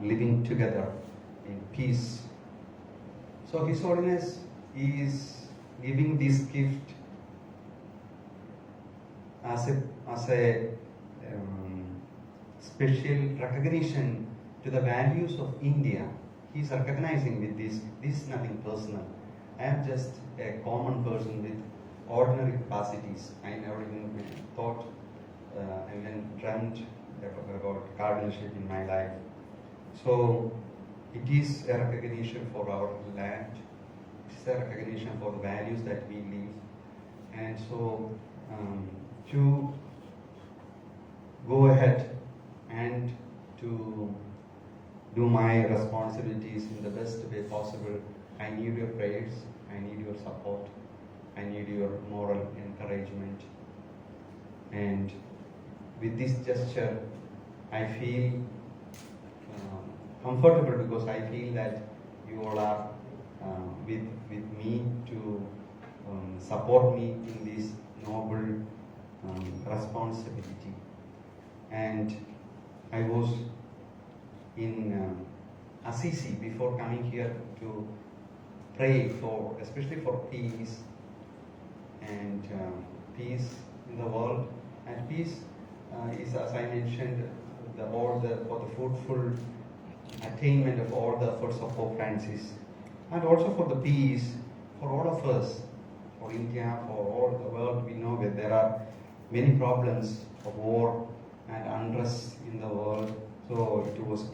living together in peace. So His Holiness is giving this gift as a special recognition to the values of India. He is recognizing with this. This is nothing personal. I am just a common person with ordinary capacities. I never even thought and even dreamt about cardinalship in my life. So it is a recognition for our land. It is a recognition for the values that we live. And so to go ahead and to do my responsibilities in the best way possible, I need your prayers, I need your support, I need your moral encouragement. And with this gesture, I feel comfortable, because I feel that you all are with me to support me in this noble responsibility. And I was in Assisi before coming here to pray for, especially for peace and peace in the world. And peace is, as I mentioned, for the fruitful attainment of all the efforts of Pope Francis, and also for the peace for all of us, for India, for all the world. We know that there are many problems of war and unrest in the world. So it was,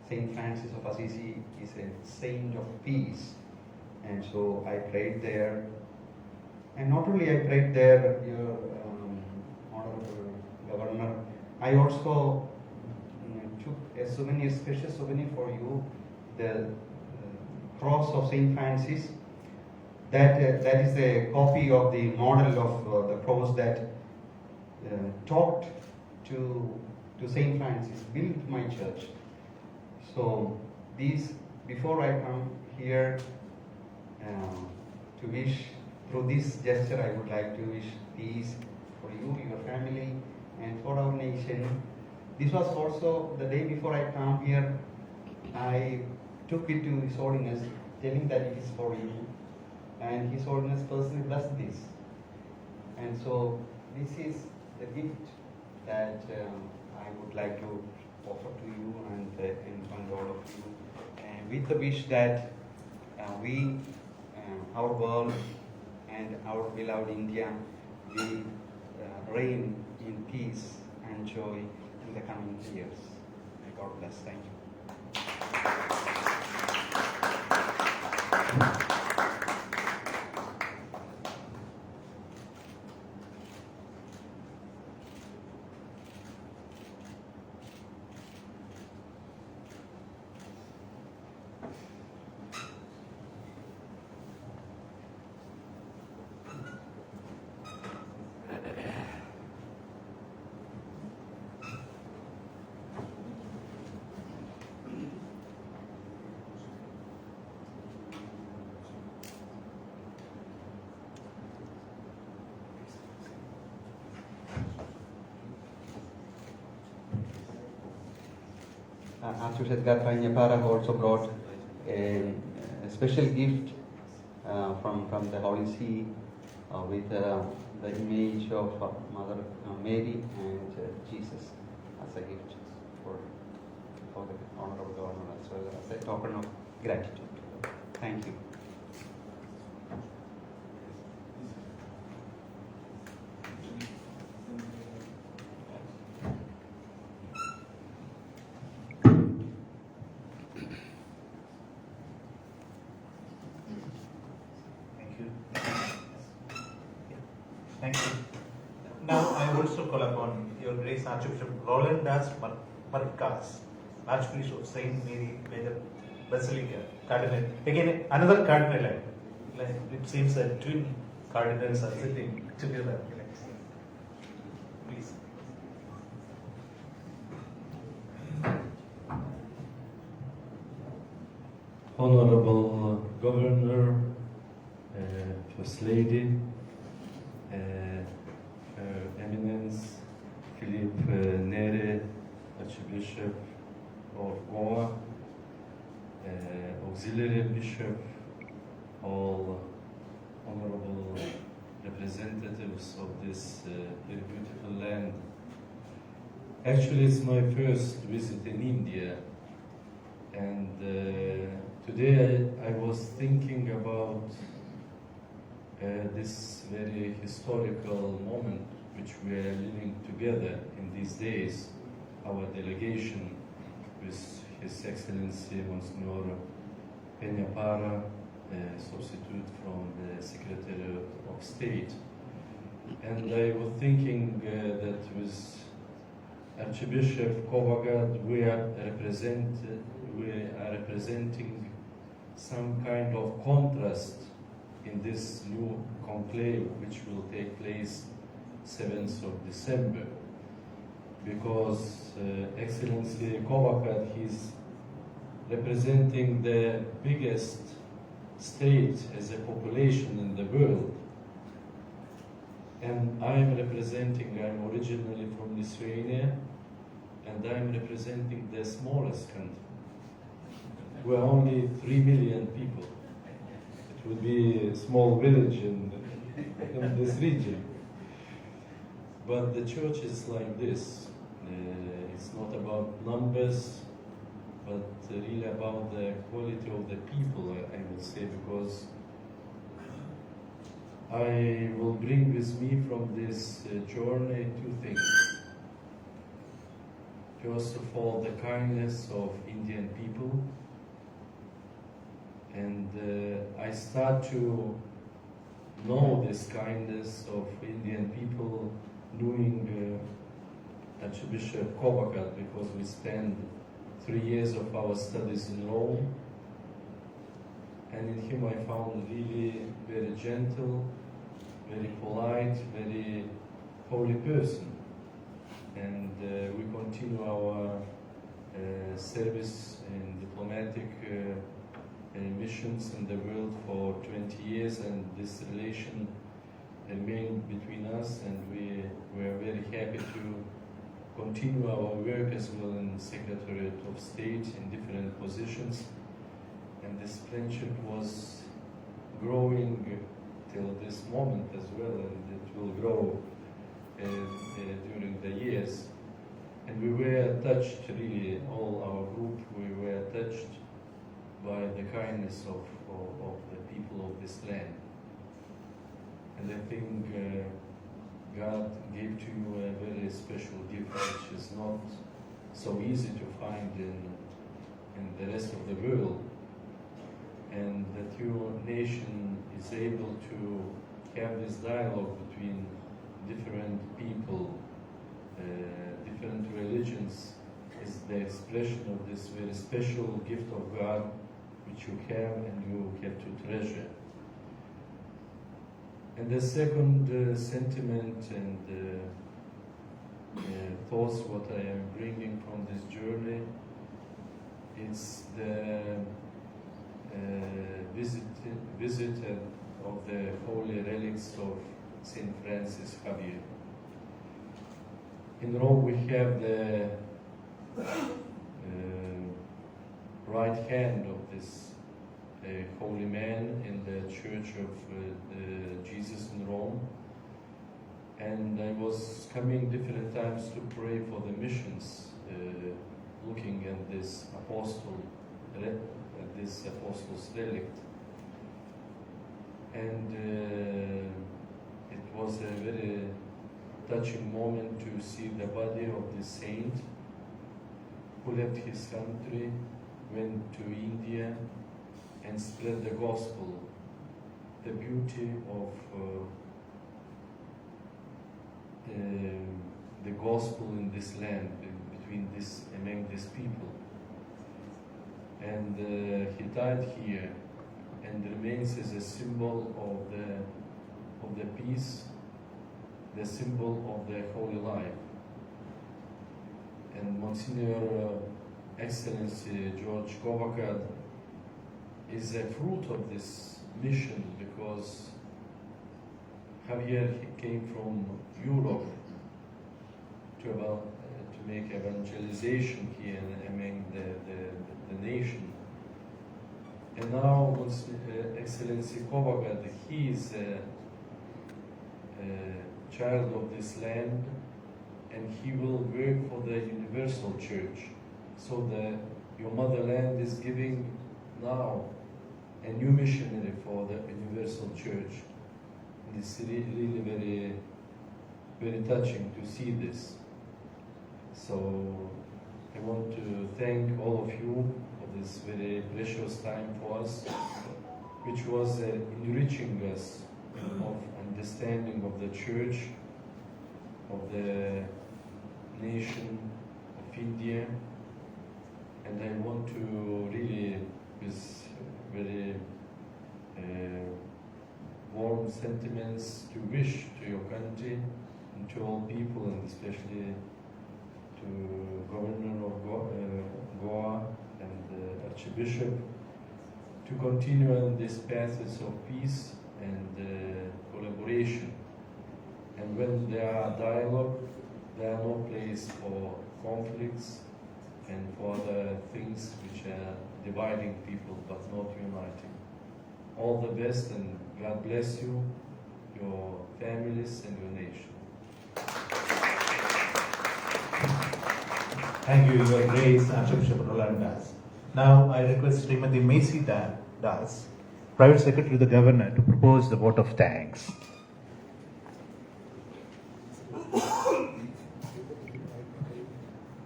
Saint Francis of Assisi is a saint of peace. And so I prayed there. And not only I prayed there, your Honorable Governor, I also took a souvenir, special souvenir for you, the cross of Saint Francis. That is a copy of the model of the cross that talked to Saint Francis, built my church. So these, before I come here to wish, through this gesture I would like to wish peace for you, your family, and for our nation. This was also the day before I come here, I took it to His Holiness, telling that it is for you, and His Holiness personally blessed this. And so this is the gift that I would like to offer to you and all of you, and with the wish that we, our world, and our beloved India will reign in peace and joy in the coming years. May God bless. Thank you. Archbishop Goemkarponn also brought a special gift from the Holy See with the image of Mother Mary and Jesus as a gift for the Honorable Governor, as well as a token of gratitude. Thank you. Thank you. Now I also call upon Your Grace Archbishop Roland Das Marcas, Archbishop of Saint Mary Major Basilica, Cardinal. Again, another Cardinal. It seems that twin cardinals are sitting together. Please. Honorable Governor, First Lady, Her Eminence Philippe Nere, Archbishop of Goa, Auxiliary Bishop, all honorable representatives of this very beautiful land. Actually, it's my first visit in India, and today I was thinking about this very historical moment which we are living together in these days, our delegation with His Excellency Monsignor Peñapara, substitute from the Secretary of State. And I was thinking that with Archbishop Kovagad we are representing some kind of contrast in this new conclave which will take place 7th of December, because Excellency Kovagad is representing the biggest state as a population in the world, and I'm originally from Lithuania, and I'm representing the smallest country. We're only 3 million people. It would be a small village in this region. But the church is like this. It's not about numbers, but really about the quality of the people, I would say, because I will bring with me from this journey two things. First of all, the kindness of Indian people, and I start to know this kindness of Indian people knowing Archbishop Kovagad, because we spend 3 years of our studies in Rome. And in him I found really very gentle, very polite, very holy person. And we continue our service in diplomatic missions in the world for 20 years, and this relation remained between us, and we were very happy to continue our work as well in Secretariat of State in different positions. And this friendship was growing till this moment as well, and it will grow during the years. And we were touched, really, all our group, we were touched by the kindness of the people of this land. And I think God gave to you a very special gift which is not so easy to find in the rest of the world. And that your nation is able to have this dialogue between different people, different religions, is the expression of this very special gift of God which you have and you have to treasure. And the second sentiment and thoughts what I am bringing from this journey, it's the visit of the holy relics of Saint Francis Xavier. In Rome we have the right hand of this holy man in the Church of Jesus in Rome. And I was coming different times to pray for the missions, looking at this apostle's relict. And it was a very touching moment to see the body of the saint who left his country, went to India and spread the gospel, the beauty of the gospel in this land, among these people. And he died here and remains as a symbol of the peace, the symbol of the holy life. And Monsignor Excellency George Governor is a fruit of this mission, because Javier came from Europe to make evangelization here among the nation. And now Excellency Kovagad, he is a child of this land, and he will work for the universal church. So your motherland is giving now a new missionary for the universal church. And it's really very, very touching to see this. So I want to thank all of you for this very precious time for us, which was enriching us of understanding of the church, of the nation of India. And I want to really, with very warm sentiments, to wish to your country and to all people, and especially to Governor of Goa and Archbishop, to continue on these paths of peace and collaboration. And when there are dialogue, there are no place for conflicts and for the things which are dividing people but not uniting. All the best, and God bless you, your families and your nation. Thank you, Your Grace, Archbishop Roland Das. Now I request Srimati Macy Das, Private Secretary to the Governor, to propose the vote of thanks.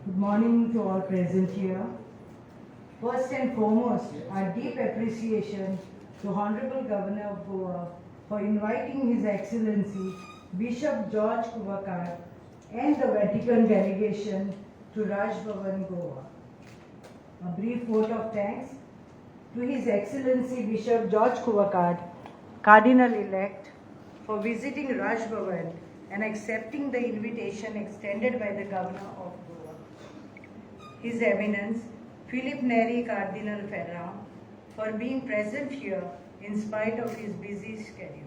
Good morning to all present here. First and foremost, our deep appreciation to Honorable Governor of Goa for inviting His Excellency Bishop George Kuvakar and the Vatican delegation to Raj Bhavan, Goa. a brief vote of thanks to His Excellency Bishop George Kuvakad, Cardinal-elect, for visiting Raj Bhavan and accepting the invitation extended by the Governor of Goa. His Eminence, Philip Neri Cardinal Ferrand, for being present here in spite of his busy schedule.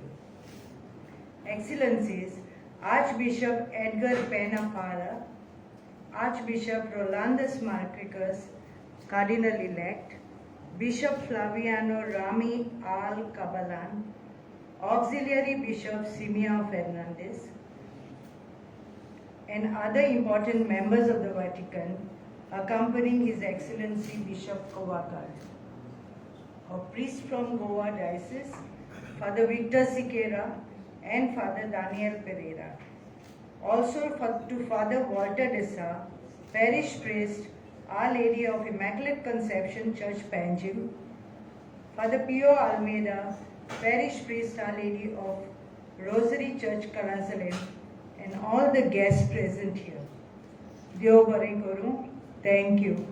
Excellencies, Archbishop Edgar Pena Parra, Archbishop Rolandus Marquicus, Cardinal-elect, Bishop Flaviano Rami Al Cabalan, Auxiliary Bishop Simeon Fernandez, and other important members of the Vatican accompanying His Excellency Bishop Kuvakad. A priest from Goa Diocese, Father Victor Siqueira and Father Daniel Pereira. Also to Father Walter Dessa, Parish Priest, Our Lady of Immaculate Conception Church Panjim, Father Pio Almeida, Parish Priest, Our Lady of Rosary Church Karasalim, and all the guests present here. Dio Bare Koru, thank you.